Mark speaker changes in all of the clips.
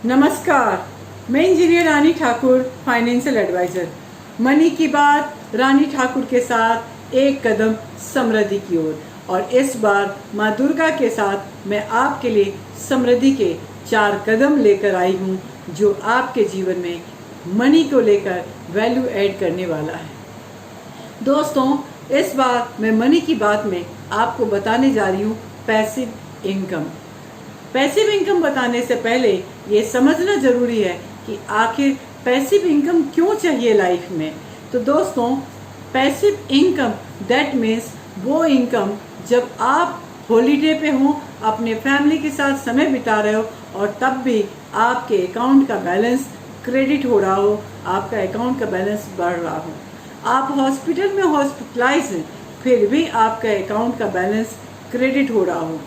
Speaker 1: नमस्कार, मैं इंजीनियर रानी Thakur, financial adviser. Money की बात रानी ठाकुर के साथ एक कदम समृद्धि की ओर। और इस बार माँ दुर्गा के साथ मैं आपके लिए समृद्धि के 4 कदम लेकर आई हूँ जो आपके जीवन में मनी को लेकर वैल्यू ऐड करने वाला है। दोस्तों, इस बार मैं मनी की बात में आपको बताने जा रही हूँ पैसिव इनकम। पैसिव इनकम बताने से पहले ये समझना जरूरी है कि आखिर पैसिव इनकम क्यों चाहिए लाइफ में। तो दोस्तों, पैसिव इनकम दैट मीन्स वो इनकम जब आप हॉलीडे पे हो, अपने फैमिली के साथ समय बिता रहे हो और तब भी आपके अकाउंट का बैलेंस क्रेडिट हो रहा हो, आपका अकाउंट का बैलेंस बढ़ रहा हो। आप हॉस्पिटल में हॉस्पिटलाइज हैं, फिर भी आपका अकाउंट का बैलेंस क्रेडिट हो रहा हो।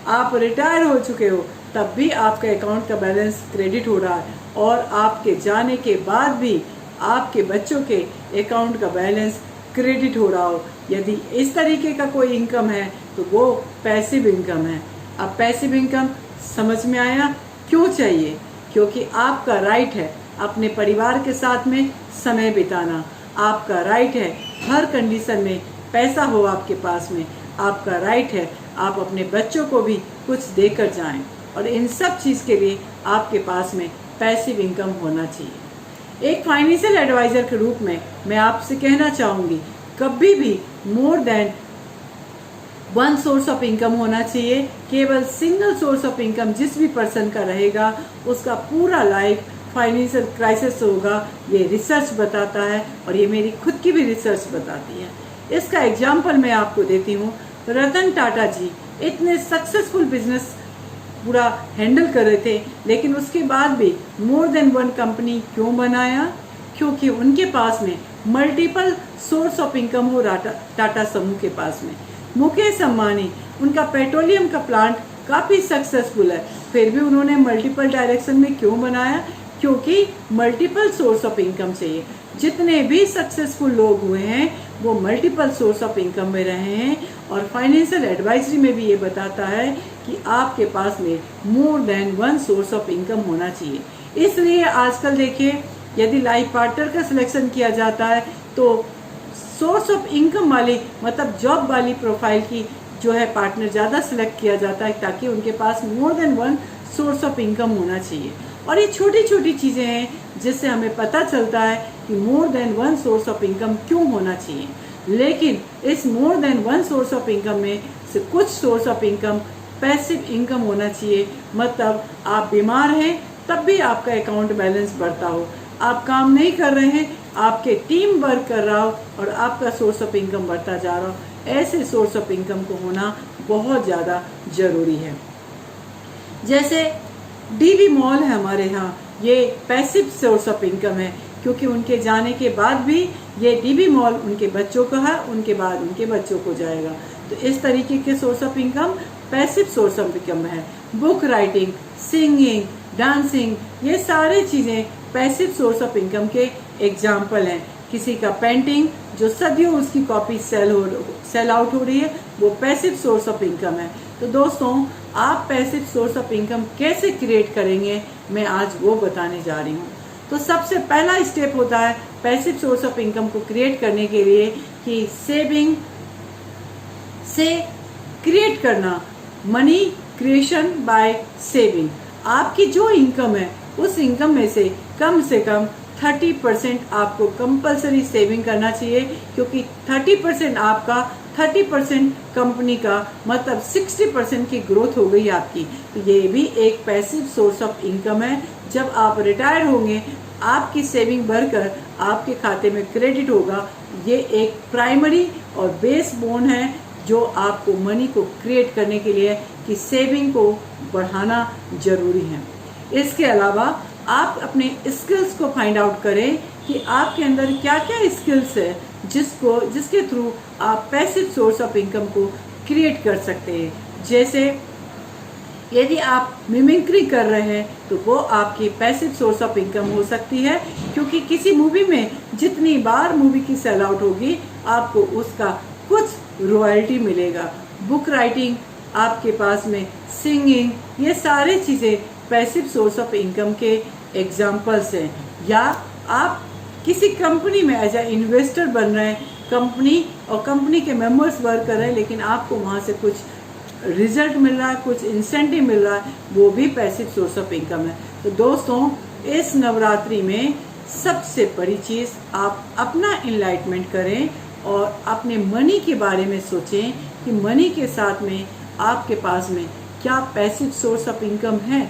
Speaker 1: आप रिटायर हो चुके हो, तब भी आपके अकाउंट का बैलेंस क्रेडिट हो रहा है और आपके जाने के बाद भी आपके बच्चों के अकाउंट का बैलेंस क्रेडिट हो रहा हो। यदि इस तरीके का कोई इनकम है तो वो पैसिव इनकम है। अब पैसिव इनकम समझ में आया क्यों चाहिए? क्योंकि आपका राइट है अपने परिवार के साथ में समय बिताना। आपका राइट है हर कंडीशन में पैसा हो आपके पास में। आपका राइट है आप अपने बच्चों को भी कुछ देकर जाएं और इन सब चीज़ के लिए आपके पास में पैसिव इनकम होना चाहिए। एक फाइनेंशियल एडवाइजर के रूप में मैं आपसे कहना चाहूँगी, कभी भी मोर than one source of income होना चाहिए। केवल सिंगल सोर्स ऑफ इनकम जिस भी पर्सन का रहेगा उसका पूरा लाइफ फाइनेंशियल क्राइसिस होगा। ये रिसर्च बताता है और ये मेरी खुद की भी रिसर्च बताती है। इसका एग्जाम्पल मैं आपको देती हूँ। रतन टाटा जी इतने सक्सेसफुल बिजनेस पूरा हैंडल कर रहे थे, लेकिन उसके बाद भी मोर देन वन कंपनी क्यों बनाया? क्योंकि उनके पास में मल्टीपल सोर्स ऑफ इनकम हो टाटा समूह के पास में। मुकेश अंबानी, उनका पेट्रोलियम का प्लांट काफी सक्सेसफुल है, फिर भी उन्होंने मल्टीपल डायरेक्शन में क्यों बनाया? क्योंकि मल्टीपल सोर्स ऑफ इनकम चाहिए। जितने भी सक्सेसफुल लोग हुए हैं वो मल्टीपल सोर्स ऑफ इनकम में रहे हैं। और फाइनेंशियल एडवाइजरी में भी ये बताता है कि आपके पास में मोर than one source of income होना चाहिए। इसलिए आजकल देखिए, यदि लाइफ पार्टनर का सिलेक्शन किया जाता है तो सोर्स ऑफ इनकम वाली मतलब जॉब वाली प्रोफाइल की जो है पार्टनर ज़्यादा सिलेक्ट किया जाता है, ताकि उनके पास more than one source of income होना चाहिए। और ये छोटी छोटी चीज़ें हैं जिससे हमें पता चलता है कि मोर than one source of income क्यों होना चाहिए। लेकिन इस मोर than one source of income में से कुछ source of income passive income होना चाहिए। मतलब आप बीमार हैं तब भी आपका अकाउंट बैलेंस बढ़ता हो, आप काम नहीं कर रहे हैं, आपके टीम वर्क कर रहा हो और आपका सोर्स ऑफ इनकम बढ़ता जा रहा हो। ऐसे सोर्स ऑफ इनकम को होना बहुत ज़्यादा जरूरी है। जैसे डीवी मॉल है हमारे यहाँ, ये पैसिव सोर्स ऑफ इनकम है क्योंकि उनके जाने के बाद भी ये डीवी मॉल उनके बच्चों का है, उनके बाद उनके बच्चों को जाएगा। तो इस तरीके के source of income passive source of income है। बुक राइटिंग, सिंगिंग, डांसिंग, ये सारी चीज़ें पैसिव सोर्स ऑफ इनकम के एग्जाम्पल हैं। किसी का पेंटिंग जो सदियों उसकी कॉपी सेल आउट हो रही है, वो पैसिव सोर्स ऑफ इनकम है। तो दोस्तों, आप पैसिव सोर्स ऑफ इनकम कैसे क्रिएट करेंगे, मैं आज वो बताने जा रही हूँ। तो सबसे पहला स्टेप होता है पैसिव सोर्स ऑफ इनकम को क्रिएट करने के लिए कि सेविंग से क्रिएट करना, मनी क्रिएशन बाय सेविंग। आपकी जो इनकम है उस इनकम में से कम 30% आपको कंपलसरी सेविंग करना चाहिए, क्योंकि 30% आपका, 30% कंपनी का, मतलब 60% की ग्रोथ हो गई आपकी। तो ये भी एक पैसिव सोर्स ऑफ इनकम है। जब आप रिटायर होंगे आपकी सेविंग बढ़कर आपके खाते में क्रेडिट होगा। ये एक प्राइमरी और बेस बोन है जो आपको मनी को क्रिएट करने के लिए कि सेविंग को बढ़ाना जरूरी है। इसके अलावा आप अपने स्किल्स को फाइंड आउट करें कि आपके अंदर क्या क्या स्किल्स है जिसके थ्रू आप पैसिव सोर्स ऑफ इनकम को क्रिएट कर सकते हैं। जैसे यदि आप मिमिक्री कर रहे हैं तो वो आपकी पैसिव सोर्स ऑफ इनकम हो सकती है, क्योंकि किसी मूवी में जितनी बार मूवी की सेल आउट होगी आपको उसका कुछ रॉयल्टी मिलेगा। बुक राइटिंग आपके पास में, सिंगिंग, ये सारी चीज़ें पैसिव सोर्स ऑफ इनकम के एग्जाम्पल्स हैं। या आप किसी कंपनी में एज ए इन्वेस्टर बन रहे हैं, कंपनी और कंपनी के मेंबर्स वर्क कर रहे हैं, लेकिन आपको वहाँ से कुछ रिजल्ट मिल रहा है, कुछ इंसेंटिव मिल रहा है, वो भी पैसिव सोर्स ऑफ इनकम है। तो दोस्तों, इस नवरात्रि में सबसे बड़ी चीज़ आप अपना इनलाइटमेंट करें और अपने मनी के बारे में सोचें कि मनी के साथ में आपके पास में क्या पैसिव सोर्स ऑफ इनकम है,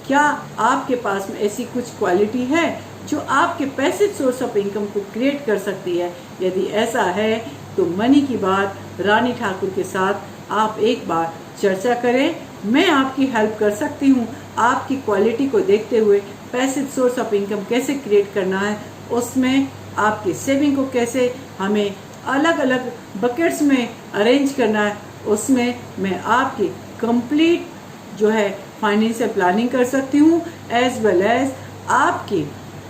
Speaker 1: क्या आपके पास में ऐसी कुछ क्वालिटी है जो आपके पैसिव सोर्स ऑफ इनकम को क्रिएट कर सकती है। यदि ऐसा है तो मनी की बात रानी ठाकुर के साथ आप एक बार चर्चा करें। मैं आपकी हेल्प कर सकती हूँ आपकी क्वालिटी को देखते हुए पैसिव सोर्स ऑफ इनकम कैसे क्रिएट करना है, उसमें आपकी सेविंग को कैसे हमें अलग अलग बकेट्स में अरेंज करना है, उसमें मैं आपकी कंप्लीट जो है फाइनेंशियल प्लानिंग कर सकती हूँ, एज वेल एज आपकी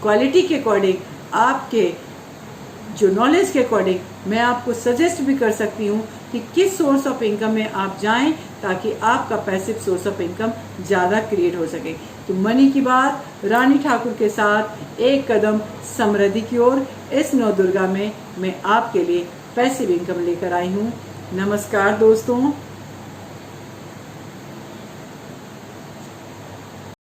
Speaker 1: क्वालिटी के अकॉर्डिंग, आपके जो नॉलेज के अकॉर्डिंग मैं आपको सजेस्ट भी कर सकती हूँ कि किस सोर्स ऑफ इनकम में आप जाएं ताकि आपका पैसिव सोर्स ऑफ इनकम ज़्यादा क्रिएट हो सके। तो मनी की बात रानी ठाकुर के साथ एक कदम समृद्धि की ओर, इस नवदुर्गा में मैं आपके लिए पैसिव इनकम लेकर आई हूँ। नमस्कार दोस्तों।